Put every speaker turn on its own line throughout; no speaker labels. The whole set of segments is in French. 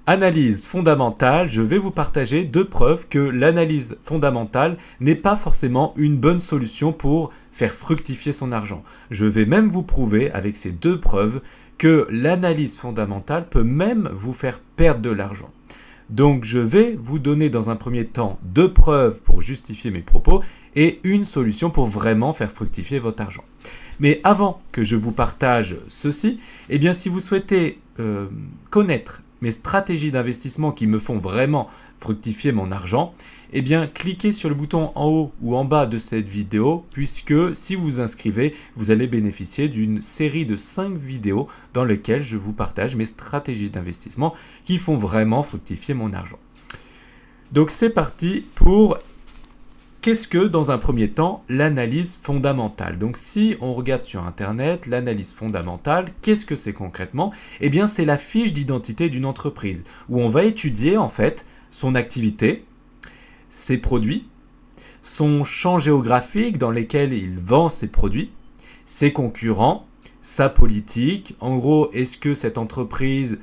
Analyse fondamentale, je vais vous partager 2 preuves que l'analyse fondamentale n'est pas forcément une bonne solution pour faire fructifier son argent. Je vais même vous prouver avec ces 2 preuves que l'analyse fondamentale peut même vous faire perdre de l'argent. Donc je vais vous donner dans un premier temps 2 preuves pour justifier mes propos et une solution pour vraiment faire fructifier votre argent. Mais avant que je vous partage ceci, eh bien si vous souhaitez connaître mes stratégies d'investissement qui me font vraiment fructifier mon argent, eh bien cliquez sur le bouton en haut ou en bas de cette vidéo, puisque si vous vous inscrivez, vous allez bénéficier d'une série de 5 vidéos dans lesquelles je vous partage mes stratégies d'investissement qui font vraiment fructifier mon argent. Donc c'est parti pour qu'est-ce que, dans un premier temps, l'analyse fondamentale? Donc si on regarde sur Internet, l'analyse fondamentale, qu'est-ce que c'est concrètement? Eh bien c'est la fiche d'identité d'une entreprise, où on va étudier en fait son activité, ses produits, son champ géographique dans lequel il vend ses produits, ses concurrents, sa politique. En gros, est-ce que cette entreprise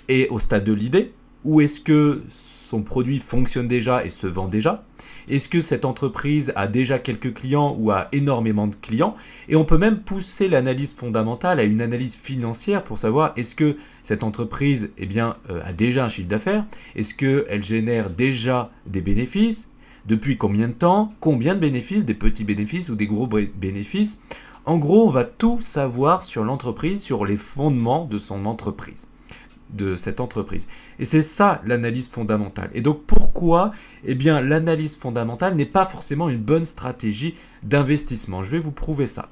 est au stade de l'idée? Ou est-ce que son produit fonctionne déjà et se vend déjà? Est-ce que cette entreprise a déjà quelques clients ou a énormément de clients? Et on peut même pousser l'analyse fondamentale à une analyse financière pour savoir est-ce que cette entreprise a déjà un chiffre d'affaires? Est-ce qu'elle génère déjà des bénéfices? Depuis combien de temps? Combien de bénéfices? Des petits bénéfices ou des gros bénéfices? En gros, on va tout savoir sur l'entreprise, sur les fondements de son entreprise. De cette entreprise. Et c'est ça l'analyse fondamentale. Et donc pourquoi l'analyse fondamentale n'est pas forcément une bonne stratégie d'investissement? Je vais vous prouver ça.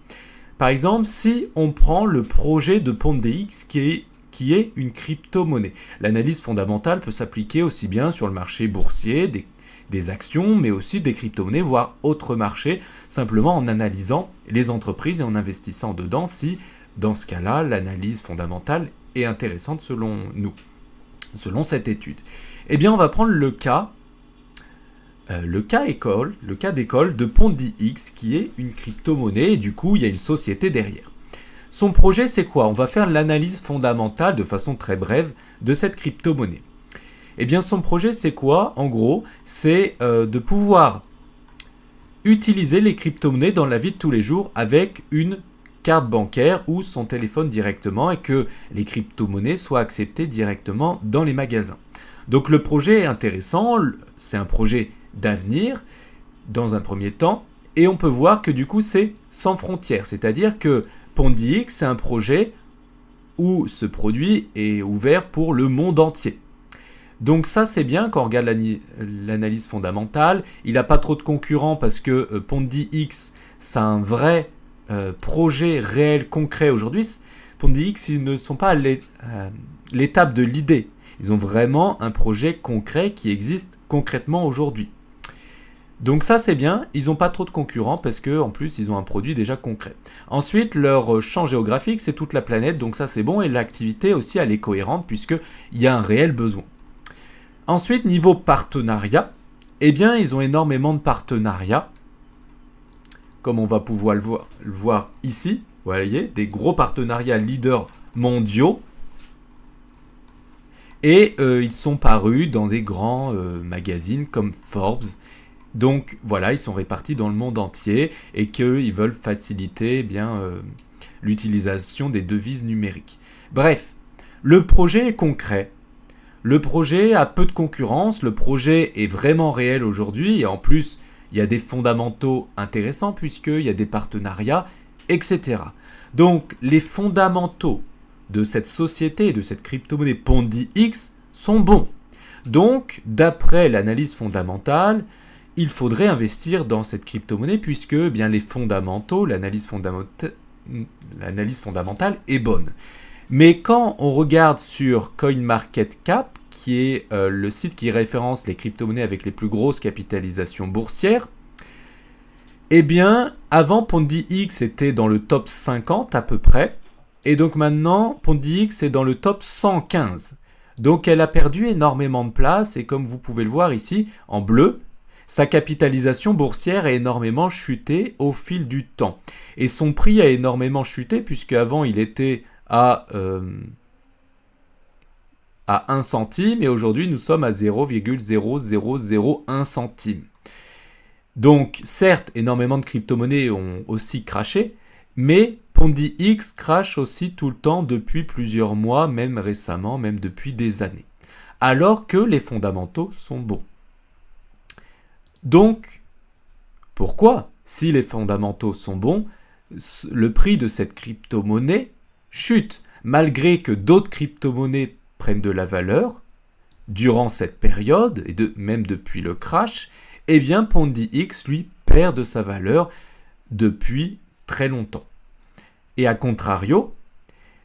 Par exemple, si on prend le projet de PondeX qui est une crypto-monnaie. L'analyse fondamentale peut s'appliquer aussi bien sur le marché boursier, des actions, mais aussi des crypto-monnaies, voire autres marchés, simplement en analysant les entreprises et en investissant dedans si, dans ce cas-là, l'analyse fondamentale est intéressante selon nous, selon cette étude. Eh bien, on va prendre le cas d'école de PondeX qui est une crypto-monnaie et du coup, il y a une société derrière. Son projet, c'est quoi? On va faire l'analyse fondamentale de façon très brève de cette crypto-monnaie. Eh bien, son projet, c'est quoi? En gros, c'est de pouvoir utiliser les crypto-monnaies dans la vie de tous les jours avec une carte bancaire ou son téléphone directement et que les crypto-monnaies soient acceptées directement dans les magasins. Donc le projet est intéressant, c'est un projet d'avenir dans un premier temps et on peut voir que du coup c'est sans frontières, c'est-à-dire que PondeX c'est un projet où ce produit est ouvert pour le monde entier. Donc ça c'est bien quand on regarde l'analyse fondamentale, il n'a pas trop de concurrents parce que PondeX c'est un vrai projet réel, concret aujourd'hui. PondeX, ils ne sont pas à l'étape de l'idée. Ils ont vraiment un projet concret qui existe concrètement aujourd'hui. Donc ça c'est bien, ils n'ont pas trop de concurrents parce qu'en plus ils ont un produit déjà concret. Ensuite, leur champ géographique c'est toute la planète, donc ça c'est bon et l'activité aussi elle est cohérente puisqu'il y a un réel besoin. Ensuite, niveau partenariat, eh bien ils ont énormément de partenariats. Comme on va pouvoir le voir ici, vous voyez, des gros partenariats leaders mondiaux. Et ils sont parus dans des grands magazines comme Forbes. Donc voilà, ils sont répartis dans le monde entier et qu'ils veulent faciliter l'utilisation des devises numériques. Bref, le projet est concret. Le projet a peu de concurrence. Le projet est vraiment réel aujourd'hui et en plus, il y a des fondamentaux intéressants puisqu'il y a des partenariats, etc. Donc, les fondamentaux de cette société, de cette crypto-monnaie PondeX sont bons. Donc, d'après l'analyse fondamentale, il faudrait investir dans cette crypto-monnaie puisque les fondamentaux, l'analyse fondamentale est bonne. Mais quand on regarde sur CoinMarketCap, qui est le site qui référence les crypto-monnaies avec les plus grosses capitalisations boursières, eh bien, avant, PondeX était dans le top 50 à peu près, et donc maintenant, PondeX est dans le top 115. Donc, elle a perdu énormément de place, et comme vous pouvez le voir ici, en bleu, sa capitalisation boursière a énormément chuté au fil du temps. Et son prix a énormément chuté, puisque avant il était à à 1 centime et aujourd'hui nous sommes à 0,0001 centime. Donc certes, énormément de crypto-monnaies ont aussi crashé, mais PondiX crache aussi tout le temps depuis plusieurs mois, même récemment, même depuis des années. Alors que les fondamentaux sont bons. Donc, pourquoi, si les fondamentaux sont bons, le prix de cette crypto-monnaie chute, malgré que d'autres crypto-monnaies prennent de la valeur durant cette période, et même depuis le crash, eh bien PondiX, lui, perd de sa valeur depuis très longtemps. Et à contrario,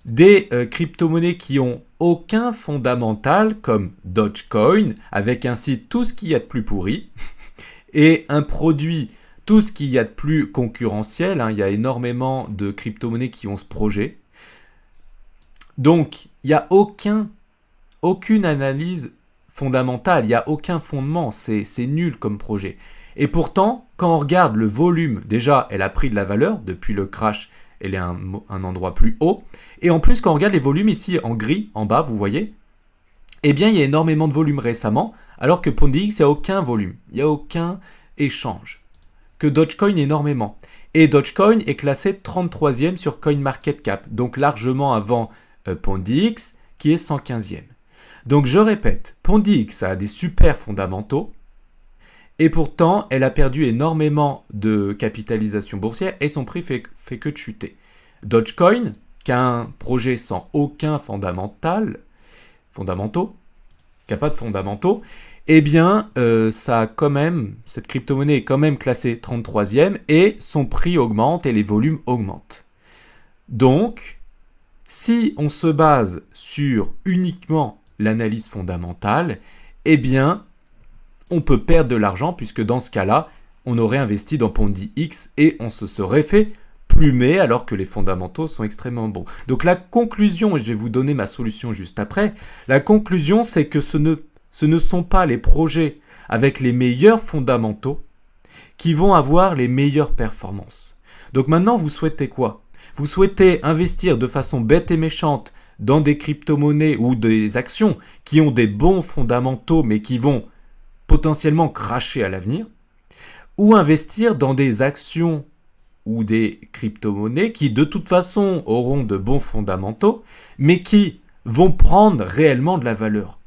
des crypto-monnaies qui ont aucun fondamental, comme Dogecoin, avec ainsi tout ce qu'il y a de plus pourri, et un produit, tout ce qu'il y a de plus concurrentiel, il y a énormément de crypto-monnaies qui ont ce projet. Donc, il n'y a aucune analyse fondamentale, il n'y a aucun fondement, c'est nul comme projet. Et pourtant, quand on regarde le volume, déjà, elle a pris de la valeur depuis le crash, elle est à un endroit plus haut. Et en plus, quand on regarde les volumes ici en gris, en bas, vous voyez, eh bien, il y a énormément de volume récemment, alors que PondiX, il n'y a aucun volume, il n'y a aucun échange. Que Dogecoin, énormément. Et Dogecoin est classé 33e sur CoinMarketCap, donc largement avant PondiX, qui est 115e. Donc je répète, PondiX a des super fondamentaux, et pourtant, elle a perdu énormément de capitalisation boursière et son prix fait que de chuter. Dogecoin, qui a un projet sans aucun fondamentaux, qui n'a pas de fondamentaux, eh bien, cette crypto-monnaie est quand même classée 33e et son prix augmente et les volumes augmentent. Donc, si on se base sur uniquement l'analyse fondamentale, eh bien, on peut perdre de l'argent puisque dans ce cas-là, on aurait investi dans PondiX et on se serait fait plumer alors que les fondamentaux sont extrêmement bons. Donc la conclusion, et je vais vous donner ma solution juste après, la conclusion c'est que ce ne sont pas les projets avec les meilleurs fondamentaux qui vont avoir les meilleures performances. Donc maintenant, vous souhaitez quoi? Vous souhaitez investir de façon bête et méchante dans des crypto-monnaies ou des actions qui ont des bons fondamentaux mais qui vont potentiellement cracher à l'avenir, ou investir dans des actions ou des crypto-monnaies qui de toute façon auront de bons fondamentaux, mais qui vont prendre réellement de la valeur.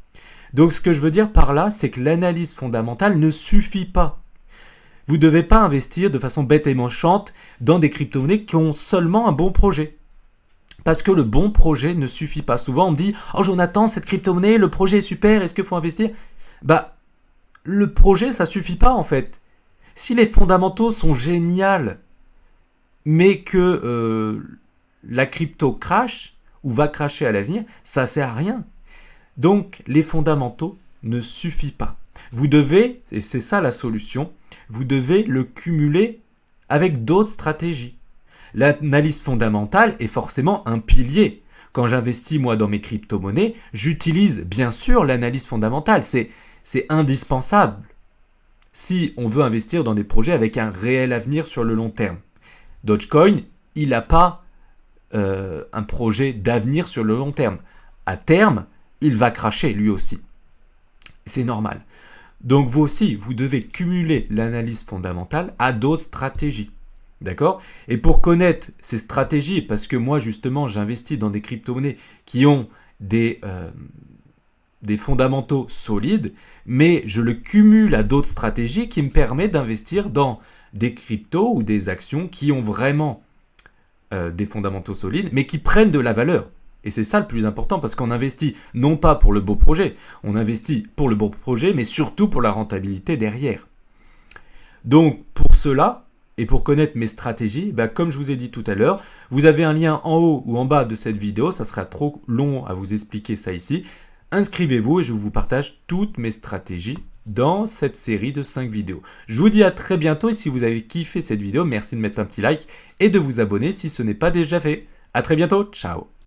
Donc ce que je veux dire par là, c'est que l'analyse fondamentale ne suffit pas. Vous ne devez pas investir de façon bête et méchante dans des crypto-monnaies qui ont seulement un bon projet. Parce que le bon projet ne suffit pas. Souvent on me dit « Oh Jonathan, cette crypto-monnaie, le projet est super, est-ce qu'il faut investir ?» Le projet, ça suffit pas en fait. Si les fondamentaux sont géniaux, mais que la crypto crash ou va crasher à l'avenir, ça sert à rien. Donc, les fondamentaux ne suffisent pas. Vous devez, et c'est ça la solution, vous devez le cumuler avec d'autres stratégies. L'analyse fondamentale est forcément un pilier. Quand j'investis moi dans mes crypto-monnaies, j'utilise bien sûr l'analyse fondamentale. C'est indispensable si on veut investir dans des projets avec un réel avenir sur le long terme. Dogecoin, il n'a pas un projet d'avenir sur le long terme. À terme, il va cracher lui aussi. C'est normal. Donc vous aussi, vous devez cumuler l'analyse fondamentale à d'autres stratégies. D'accord? Et pour connaître ces stratégies, parce que moi justement j'investis dans des crypto-monnaies qui ont des fondamentaux solides, mais je le cumule à d'autres stratégies qui me permettent d'investir dans des cryptos ou des actions qui ont vraiment des fondamentaux solides, mais qui prennent de la valeur. Et c'est ça le plus important, parce qu'on investit non pas pour le beau projet, on investit pour le beau projet, mais surtout pour la rentabilité derrière. Donc pour cela, et pour connaître mes stratégies, comme je vous ai dit tout à l'heure, vous avez un lien en haut ou en bas de cette vidéo, ça sera trop long à vous expliquer ça ici. Inscrivez-vous et je vous partage toutes mes stratégies dans cette série de 5 vidéos. Je vous dis à très bientôt et si vous avez kiffé cette vidéo, merci de mettre un petit like et de vous abonner si ce n'est pas déjà fait. À très bientôt, ciao!